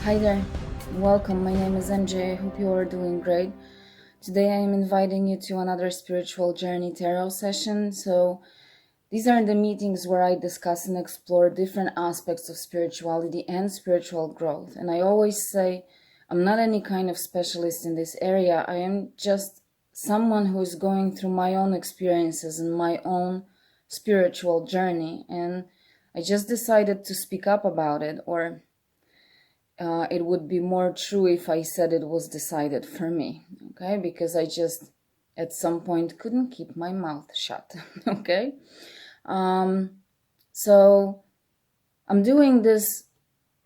Hi there, welcome. My name is MJ. I hope you are doing great. Today I am inviting you to another spiritual journey tarot session. So, these are the meetings where I discuss and explore different aspects of spirituality and spiritual growth. And I always say I'm not any kind of specialist in this area. I am just someone who is going through my own experiences and my own spiritual journey. And I just decided to speak up about it, or it would be more true if I said it was decided for me, okay? Because I just, at some point, couldn't keep my mouth shut, okay? So I'm doing this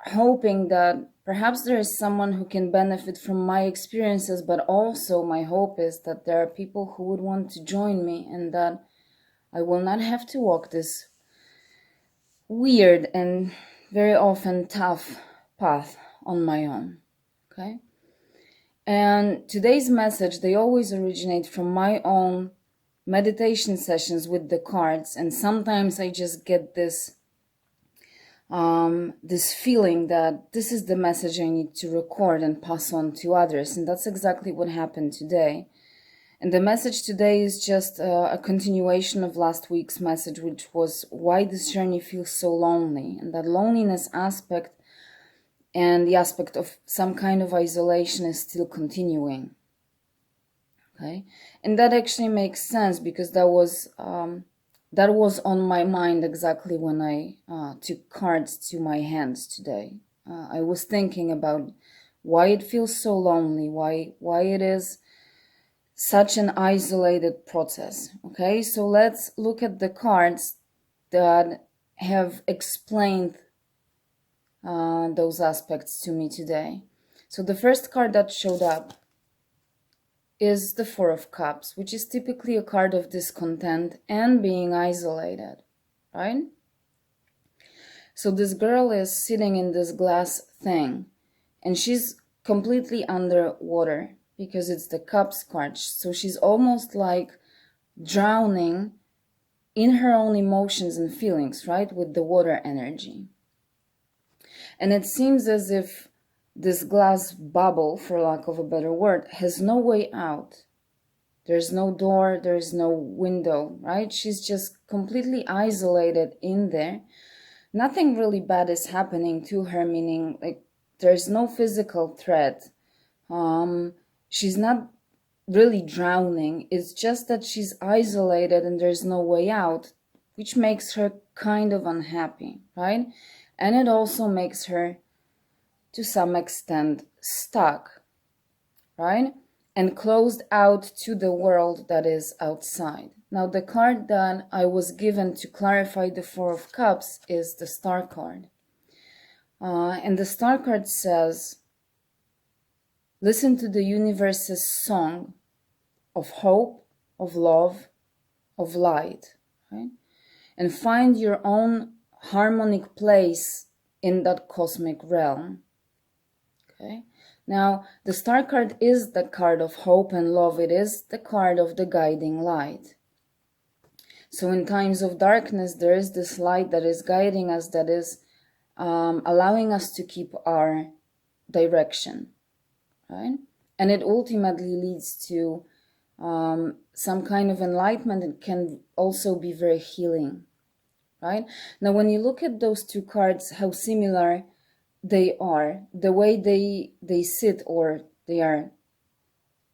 hoping that perhaps there is someone who can benefit from my experiences, but also my hope is that there are people who would want to join me and that I will not have to walk this weird and very often tough path on my own, okay? And today's message, they always originate from my own meditation sessions with the cards, and sometimes I just get this feeling that this is the message I need to record and pass on to others, and that's exactly what happened today. And the message today is just a continuation of last week's message, which was why this journey feels so lonely, and that loneliness aspect and the aspect of some kind of isolation is still continuing. Okay, and that actually makes sense because that was on my mind exactly when I took cards to my hands today. I was thinking about why it feels so lonely, why it is such an isolated process. Okay, so let's look at the cards that have explained those aspects to me today. So the first card that showed up is the Four of Cups, which is typically a card of discontent and being isolated, right? So this girl is sitting in this glass thing and she's completely underwater because it's the Cups card. So she's almost like drowning in her own emotions and feelings, right? With the water energy. And it seems as if this glass bubble, for lack of a better word, has no way out. There's no door, there's no window, right? She's just completely isolated in there. Nothing really bad is happening to her, meaning like there's no physical threat. She's not really drowning. It's just that she's isolated and there's no way out, which makes her kind of unhappy, right? And it also makes her, to some extent, stuck, right? And closed out to the world that is outside. Now, the card that I was given to clarify the Four of Cups is the Star card. And the Star card says, listen to the universe's song of hope, of love, of light, right? And find your own harmonic place in that cosmic realm. Okay. Now, the Star card is the card of hope and love. It is the card of the guiding light. So in times of darkness, there is this light that is guiding us, that is allowing us to keep our direction, right? And it ultimately leads to some kind of enlightenment. It can also be very healing, right? Now, when you look at those two cards, how similar they are, the way they sit, or they are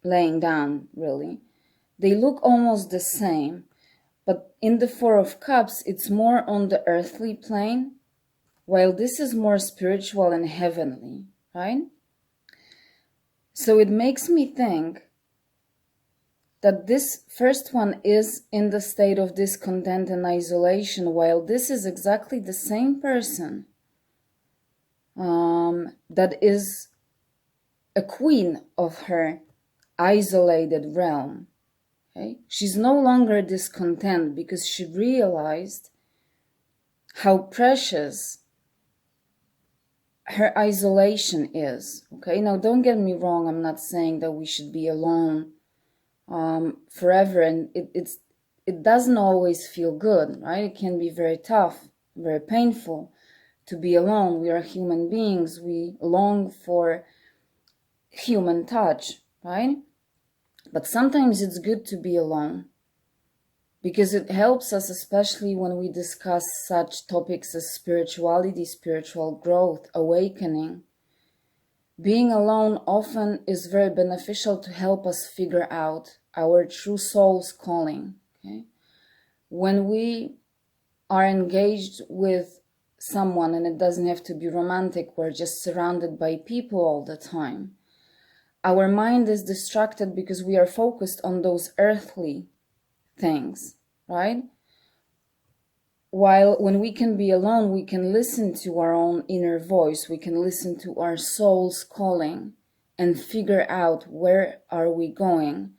laying down, really, they look almost the same. But in the Four of Cups, it's more on the earthly plane, while this is more spiritual and heavenly, right? So it makes me think that this first one is in the state of discontent and isolation, while this is exactly the same person that is a queen of her isolated realm. Okay? She's no longer discontent because she realized how precious her isolation is. Okay, now don't get me wrong, I'm not saying that we should be alone forever, and it doesn't always feel good, right? It can be very tough, very painful to be alone. We are human beings. We long for human touch, right? But sometimes it's good to be alone, because it helps us, especially when we discuss such topics as spirituality, spiritual growth, awakening. Being alone often is very beneficial to help us figure out our true soul's calling. Okay? When we are engaged with someone, and it doesn't have to be romantic, we're just surrounded by people all the time, our mind is distracted because we are focused on those earthly things, right? While when we can be alone, we can listen to our own inner voice, we can listen to our soul's calling and figure out where are we going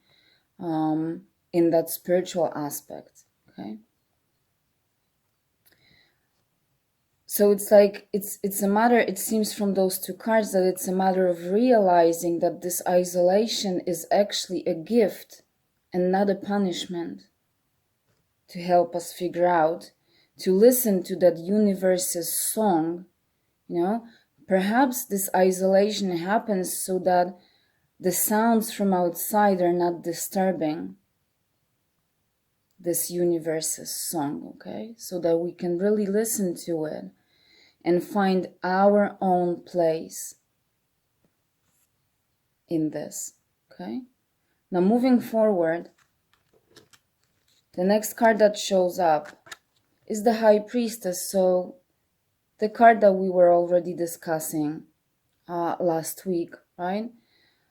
in that spiritual aspect, okay? So it's like, it's a matter, it seems from those two cards, that it's a matter of realizing that this isolation is actually a gift and not a punishment, to help us figure out, to listen to that universe's song, you know. Perhaps this isolation happens so that the sounds from outside are not disturbing this universe's song, okay? So that we can really listen to it and find our own place in this, okay? Now moving forward, the next card that shows up is the High Priestess. So the card that we were already discussing last week, right?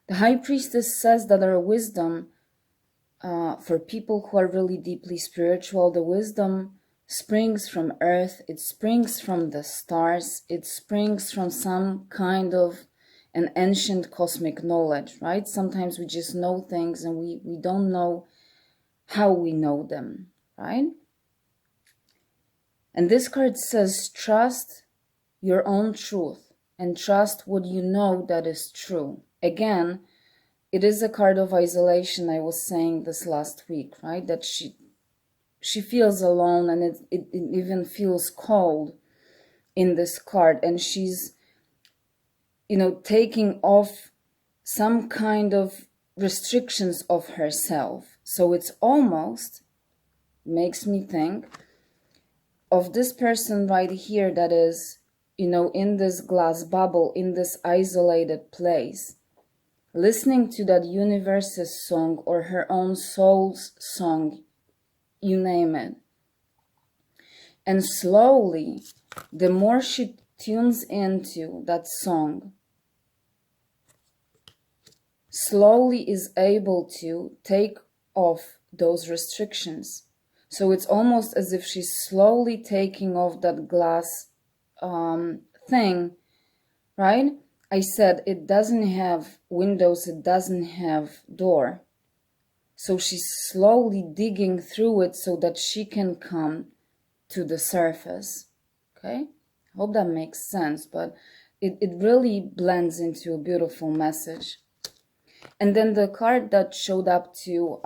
The High Priestess says that our wisdom, for people who are really deeply spiritual, the wisdom springs from earth, it springs from the stars, it springs from some kind of an ancient cosmic knowledge, right? Sometimes we just know things and we don't know how we know them, right? And this card says, trust your own truth and trust what you know that is true. Again, it is a card of isolation. I was saying this last week, right? That she feels alone, and it even feels cold in this card. And she's, you know, taking off some kind of restrictions of herself. So it's almost makes me think of this person right here that is, you know, in this glass bubble, in this isolated place, listening to that universe's song or her own soul's song, you name it. And slowly, the more she tunes into that song, slowly is able to take off those restrictions. So it's almost as if she's slowly taking off that glass thing, right? I said it doesn't have windows, it doesn't have door. So she's slowly digging through it so that she can come to the surface, okay? I hope that makes sense, but it really blends into a beautiful message. And then the card that showed up to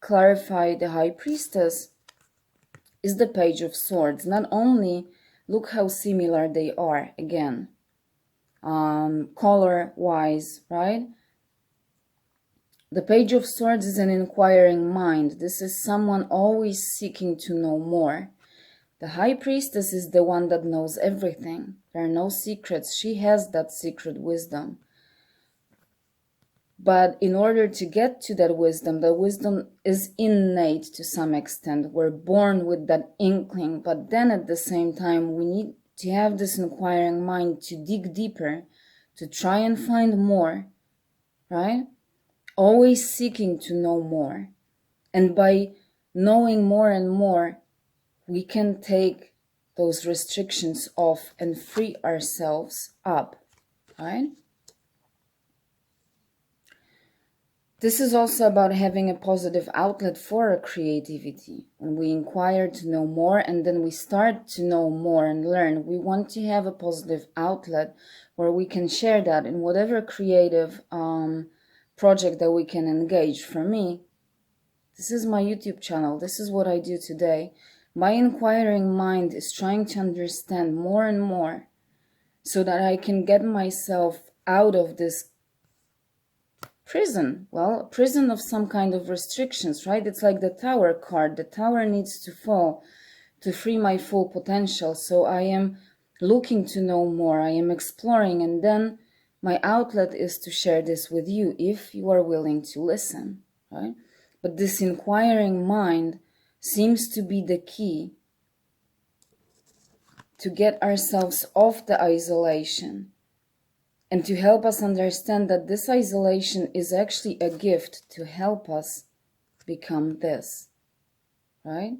clarify the High Priestess is the Page of Swords. Not only, look how similar they are, again, color-wise, right? The Page of Swords is an inquiring mind. This is someone always seeking to know more. The High Priestess is the one that knows everything. There are no secrets. She has that secret wisdom. But in order to get to that wisdom, the wisdom is innate to some extent. We're born with that inkling, but then at the same time, we need to have this inquiring mind to dig deeper, to try and find more, right? Always seeking to know more. And by knowing more and more, we can take those restrictions off and free ourselves up, right? This is also about having a positive outlet for our creativity. When we inquire to know more and then we start to know more and learn, we want to have a positive outlet where we can share that in whatever creative project that we can engage. For me, this is my YouTube channel. This is what I do today. My inquiring mind is trying to understand more and more so that I can get myself out of this prison. Well, a prison of some kind of restrictions, right? It's like the tower card. The tower needs to fall to free my full potential. So I am looking to know more. I am exploring, and then my outlet is to share this with you if you are willing to listen, right? But this inquiring mind seems to be the key to get ourselves off the isolation and to help us understand that this isolation is actually a gift to help us become this, right?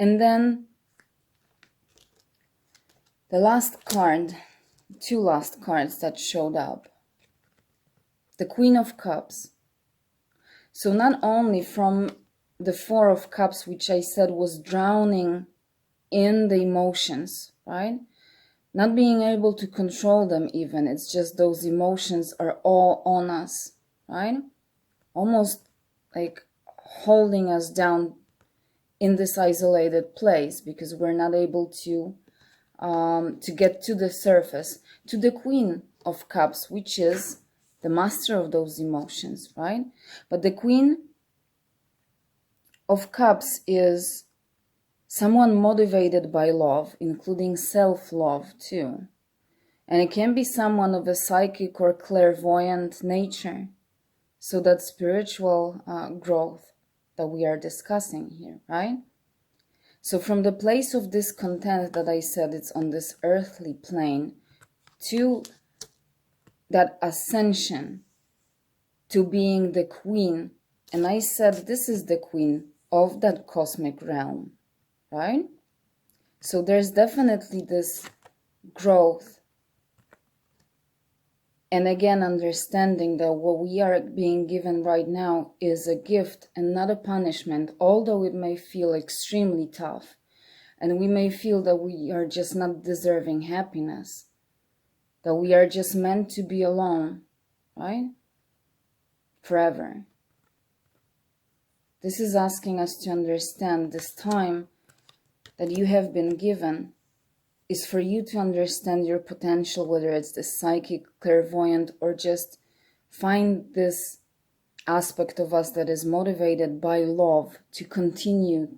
And then the last card, two last cards that showed up. The Queen of Cups. So not only from the Four of Cups, which I said was drowning in the emotions, right? Not being able to control them even. It's just those emotions are all on us, right? Almost like holding us down in this isolated place because we're not able to get to the surface, to the Queen of Cups, which is the master of those emotions, right? But the Queen of Cups is someone motivated by love, including self-love too. And it can be someone of a psychic or clairvoyant nature. So that spiritual growth that we are discussing here, right? So from the place of discontent that I said it's on this earthly plane to that ascension to being the queen. And I said this is the queen of that cosmic realm, right? So there's definitely this growth. And again, understanding that what we are being given right now is a gift and not a punishment, although it may feel extremely tough. And we may feel that we are just not deserving happiness, that we are just meant to be alone, right? Forever. This is asking us to understand this time that you have been given is for you to understand your potential, whether it's the psychic, clairvoyant, or just find this aspect of us that is motivated by love to continue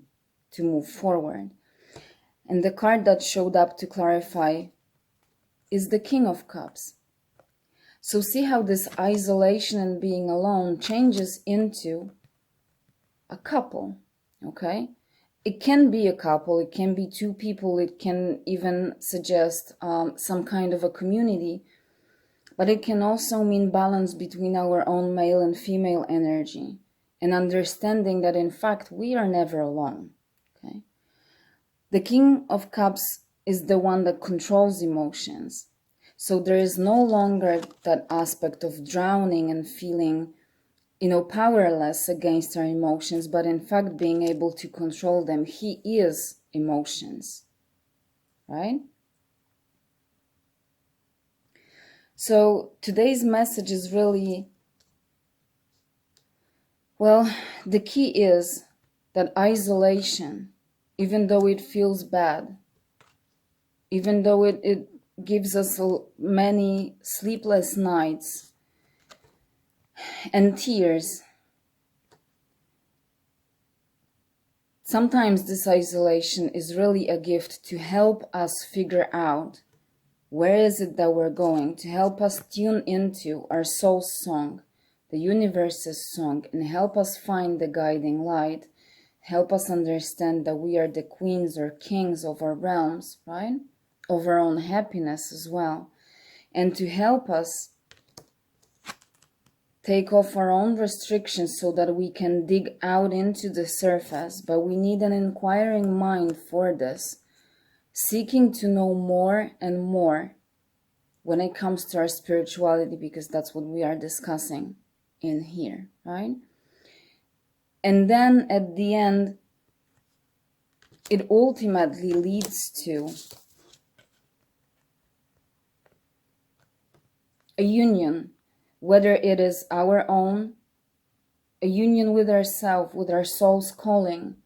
to move forward. And the card that showed up to clarify is the King of Cups. So see how this isolation and being alone changes into a couple, okay? It can be a couple, it can be two people, it can even suggest some kind of a community, but it can also mean balance between our own male and female energy and understanding that in fact we are never alone, okay? The King of Cups is the one that controls emotions. So there is no longer that aspect of drowning and feeling powerless against our emotions, but in fact being able to control them. He is emotions, right? So today's message is really, well, the key is that isolation, even though it feels bad, even though it gives us many sleepless nights and tears, sometimes this isolation is really a gift to help us figure out where is it that we're going, to help us tune into our soul's song, the universe's song, and help us find the guiding light, help us understand that we are the queens or kings of our realms, right? Of our own happiness as well. And to help us take off our own restrictions so that we can dig out into the surface. But we need an inquiring mind for this, seeking to know more and more when it comes to our spirituality, because that's what we are discussing in here, right? And then at the end, it ultimately leads to a union, whether it is our own, a union with ourselves, with our soul's calling,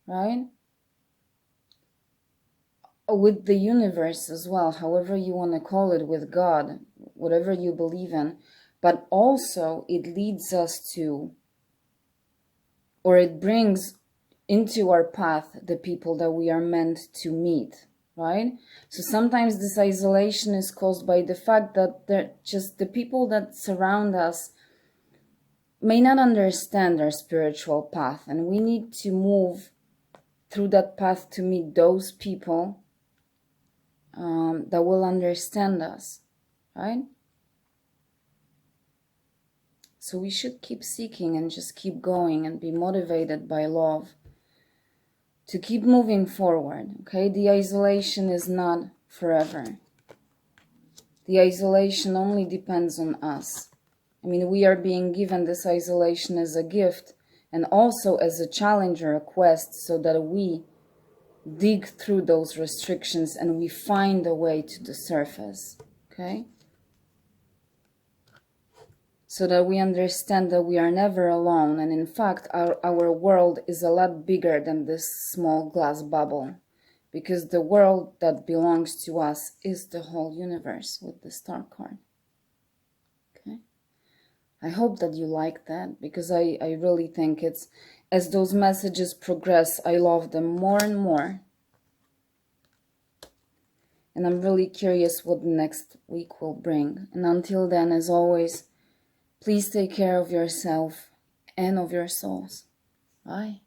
right? With the universe as well, however you want to call it, with God, whatever you believe in. But also it leads us to, or it brings into our path the people that we are meant to meet, right? So sometimes this isolation is caused by the fact that they're just the people that surround us may not understand our spiritual path, and we need to move through that path to meet those people that will understand us, right? So we should keep seeking and just keep going and be motivated by love to keep moving forward, okay? The isolation is not forever. The isolation only depends on us. I mean, we are being given this isolation as a gift and also as a challenge or a quest, so that we dig through those restrictions and we find a way to the surface, okay? So that we understand that we are never alone, and in fact our world is a lot bigger than this small glass bubble, because the world that belongs to us is the whole universe with the star card. Okay, I hope that you like that, because I really think it's, as those messages progress, I love them more and more, and I'm really curious what the next week will bring. And until then, as always, please take care of yourself and of your souls. Bye.